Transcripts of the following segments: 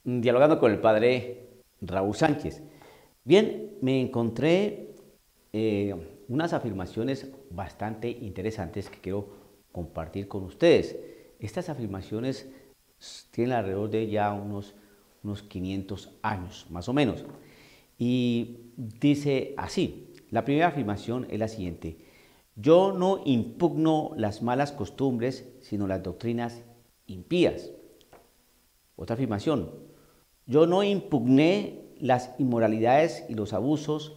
Dialogando con el padre Raúl Sánchez. Bien, me encontré unas afirmaciones bastante interesantes que quiero compartir con ustedes. Estas afirmaciones tienen alrededor de ya unos 500 años, más o menos. Y dice así, la primera afirmación es la siguiente: yo no impugno las malas costumbres, sino las doctrinas impías. Otra afirmación: yo no impugné las inmoralidades y los abusos,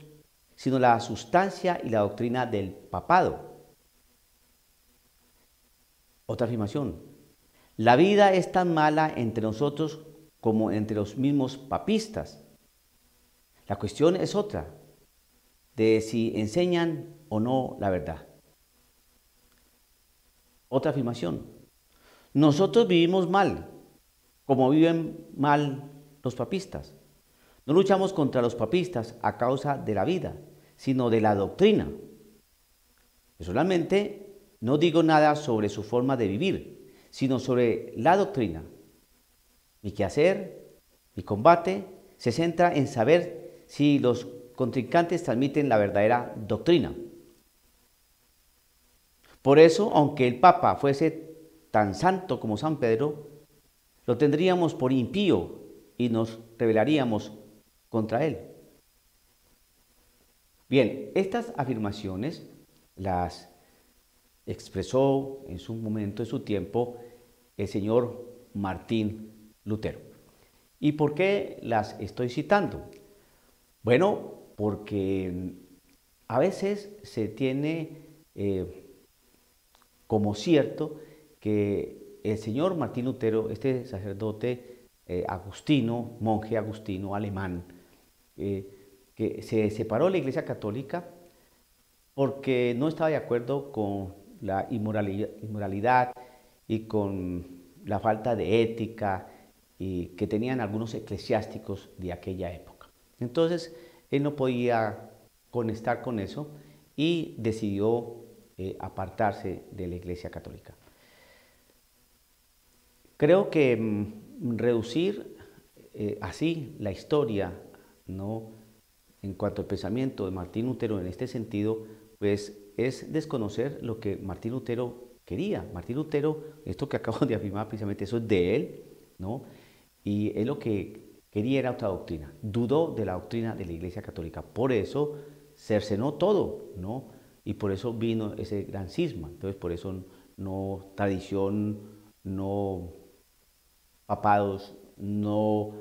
sino la sustancia y la doctrina del papado. Otra afirmación: la vida es tan mala entre nosotros como entre los mismos papistas. La cuestión es otra, de si enseñan o no la verdad. Otra afirmación: nosotros vivimos mal, como viven mal los papistas. No luchamos contra los papistas a causa de la vida, sino de la doctrina. Personalmente, no digo nada sobre su forma de vivir, sino sobre la doctrina. Mi quehacer, mi combate, se centra en saber si los contrincantes transmiten la verdadera doctrina. Por eso, aunque el Papa fuese tan santo como San Pedro, lo tendríamos por impío y nos rebelaríamos contra él. Bien, estas afirmaciones las expresó en su momento, en su tiempo, el señor Martín Lutero. ¿Y por qué las estoy citando? Bueno, porque a veces se tiene como cierto que el señor Martín Lutero, este sacerdote agustino, monje agustino alemán, que se separó de la Iglesia Católica porque no estaba de acuerdo con la inmoralidad y con la falta de ética y que tenían algunos eclesiásticos de aquella época. Entonces, él no podía conectar con eso y decidió apartarse de la Iglesia Católica. Creo que reducir así la historia, ¿no?, en cuanto al pensamiento de Martín Lutero en este sentido, pues es desconocer lo que Martín Lutero quería. Martín Lutero, esto que acabo de afirmar precisamente, eso es de él, ¿no? Y él lo que quería era otra doctrina. Dudó de la doctrina de la Iglesia Católica. Por eso cercenó todo, ¿no? Y por eso vino ese gran cisma. Entonces, por eso no tradición, no papados, no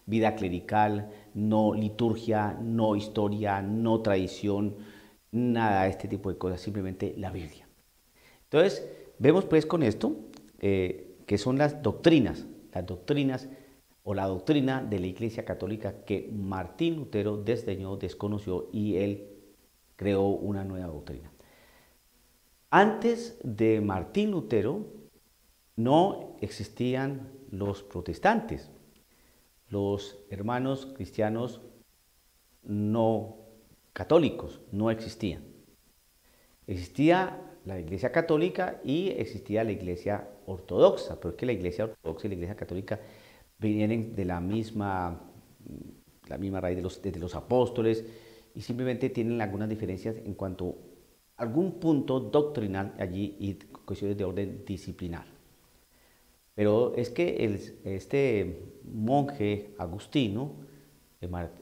vida clerical, no liturgia, no historia, no tradición, nada de este tipo de cosas, simplemente la Biblia. Entonces, vemos pues con esto que son las doctrinas o la doctrina de la Iglesia Católica que Martín Lutero desdeñó, desconoció y él creó una nueva doctrina. Antes de Martín Lutero no existían los protestantes, los hermanos cristianos no católicos, no existían. Existía la Iglesia Católica y existía la Iglesia Ortodoxa, pero es que la Iglesia Ortodoxa y la Iglesia Católica vienen de la misma raíz de los apóstoles y simplemente tienen algunas diferencias en cuanto a algún punto doctrinal allí y cuestiones de orden disciplinar. Pero es que este monje agustino,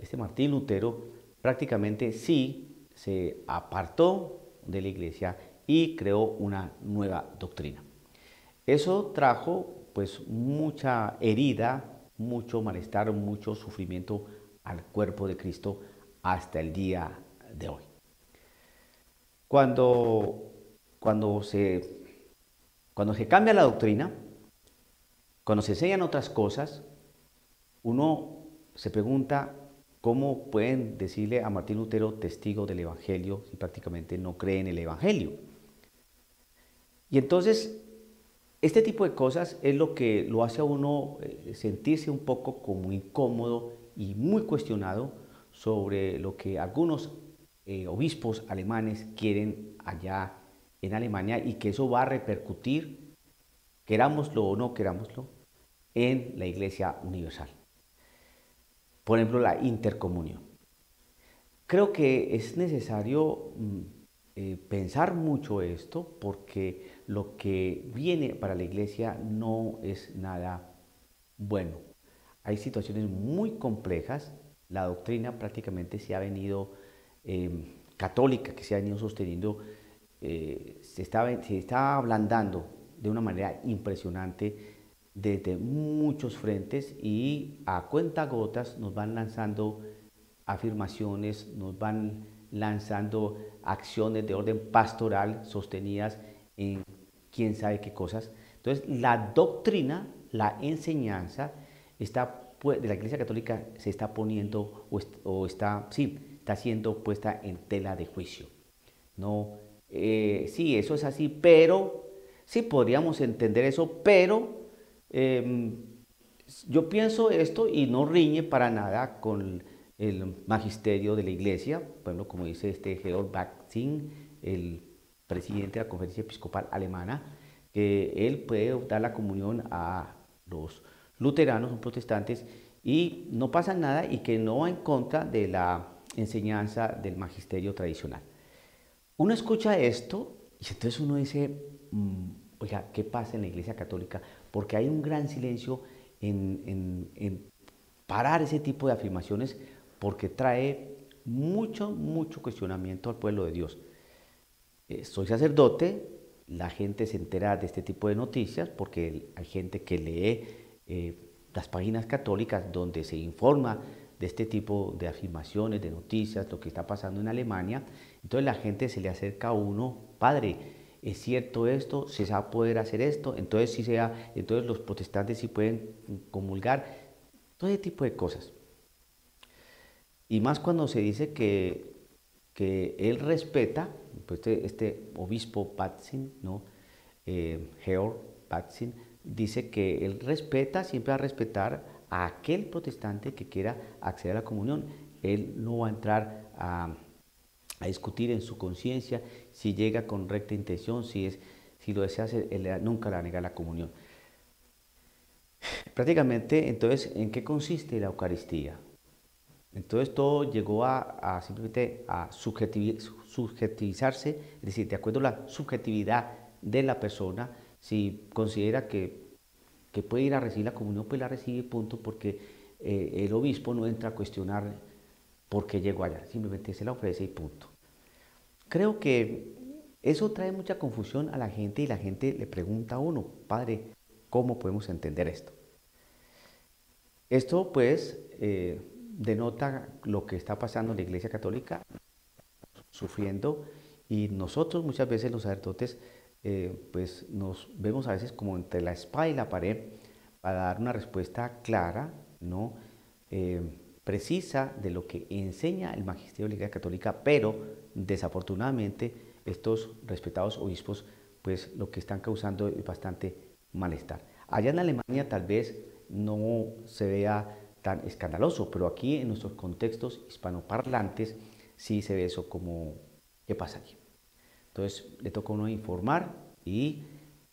este Martín Lutero, prácticamente sí se apartó de la iglesia y creó una nueva doctrina. Eso trajo pues mucha herida, mucho malestar, mucho sufrimiento al cuerpo de Cristo hasta el día de hoy. Cuando, cuando, se, cuando se cambia la doctrina, cuando se enseñan otras cosas, uno se pregunta cómo pueden decirle a Martín Lutero testigo del Evangelio si prácticamente no cree en el Evangelio. Y entonces, este tipo de cosas es lo que lo hace a uno sentirse un poco como incómodo y muy cuestionado sobre lo que algunos obispos alemanes quieren allá en Alemania y que eso va a repercutir, querámoslo o no querámoslo, en la Iglesia Universal. Por ejemplo, la intercomunión. Creo que es necesario pensar mucho esto porque lo que viene para la Iglesia no es nada bueno. Hay situaciones muy complejas. La doctrina prácticamente se ha venido católica, que se ha venido sosteniendo, se está ablandando de una manera impresionante desde muchos frentes y a cuentagotas nos van lanzando afirmaciones, nos van lanzando acciones de orden pastoral sostenidas en quién sabe qué cosas. Entonces, la doctrina, la enseñanza de la Iglesia Católica se está poniendo está siendo puesta en tela de juicio. No, sí, eso es así, pero sí podríamos entender eso, pero eh, yo pienso esto y no riñe para nada con el magisterio de la iglesia, bueno, como dice este Georg Batzing, el presidente de la Conferencia Episcopal Alemana, que él puede dar la comunión a los luteranos, o protestantes, y no pasa nada y que no va en contra de la enseñanza del magisterio tradicional. Uno escucha esto y entonces uno dice, oiga, ¿qué pasa en la Iglesia Católica? Porque hay un gran silencio en parar ese tipo de afirmaciones porque trae mucho cuestionamiento al pueblo de Dios. Soy sacerdote, la gente se entera de este tipo de noticias porque hay gente que lee las páginas católicas donde se informa de este tipo de afirmaciones, de noticias, lo que está pasando en Alemania. Entonces la gente se le acerca a uno, padre, ¿es cierto esto? ¿Se va a poder hacer esto? Entonces, entonces los protestantes sí pueden comulgar, todo ese tipo de cosas. Y más cuando se dice que él respeta, pues este obispo Batzin, ¿no? Georg Batzin, dice que él respeta, siempre va a respetar a aquel protestante que quiera acceder a la comunión. Él no va a entrar a discutir en su conciencia si llega con recta intención, si lo desea hacer, él nunca le va a negar la comunión. Prácticamente, entonces, ¿en qué consiste la Eucaristía? Entonces todo llegó simplemente a subjetivizarse, es decir, de acuerdo a la subjetividad de la persona, si considera que puede ir a recibir la comunión, pues la recibe, punto, porque el obispo no entra a cuestionar por qué llegó allá, simplemente se la ofrece y punto. Creo que eso trae mucha confusión a la gente y la gente le pregunta a uno, padre, ¿cómo podemos entender esto? Esto pues denota lo que está pasando en la Iglesia Católica, sufriendo, y nosotros muchas veces los sacerdotes pues nos vemos a veces como entre la espada y la pared para dar una respuesta clara, ¿no? Precisa de lo que enseña el magisterio de la Iglesia Católica, pero desafortunadamente estos respetados obispos pues lo que están causando es bastante malestar. Allá en Alemania tal vez no se vea tan escandaloso, pero aquí en nuestros contextos hispanoparlantes sí se ve eso como, ¿qué pasa aquí? Entonces le toca a uno informar y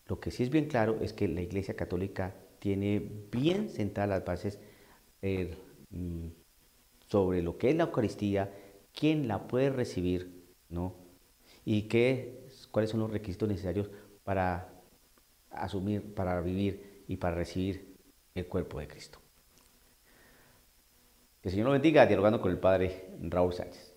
lo que sí es bien claro es que la Iglesia Católica tiene bien sentadas las bases eh, sobre lo que es la Eucaristía, quién la puede recibir, ¿no? Y cuáles son los requisitos necesarios para asumir, para vivir y para recibir el cuerpo de Cristo. Que el Señor lo bendiga, dialogando con el Padre Raúl Sánchez.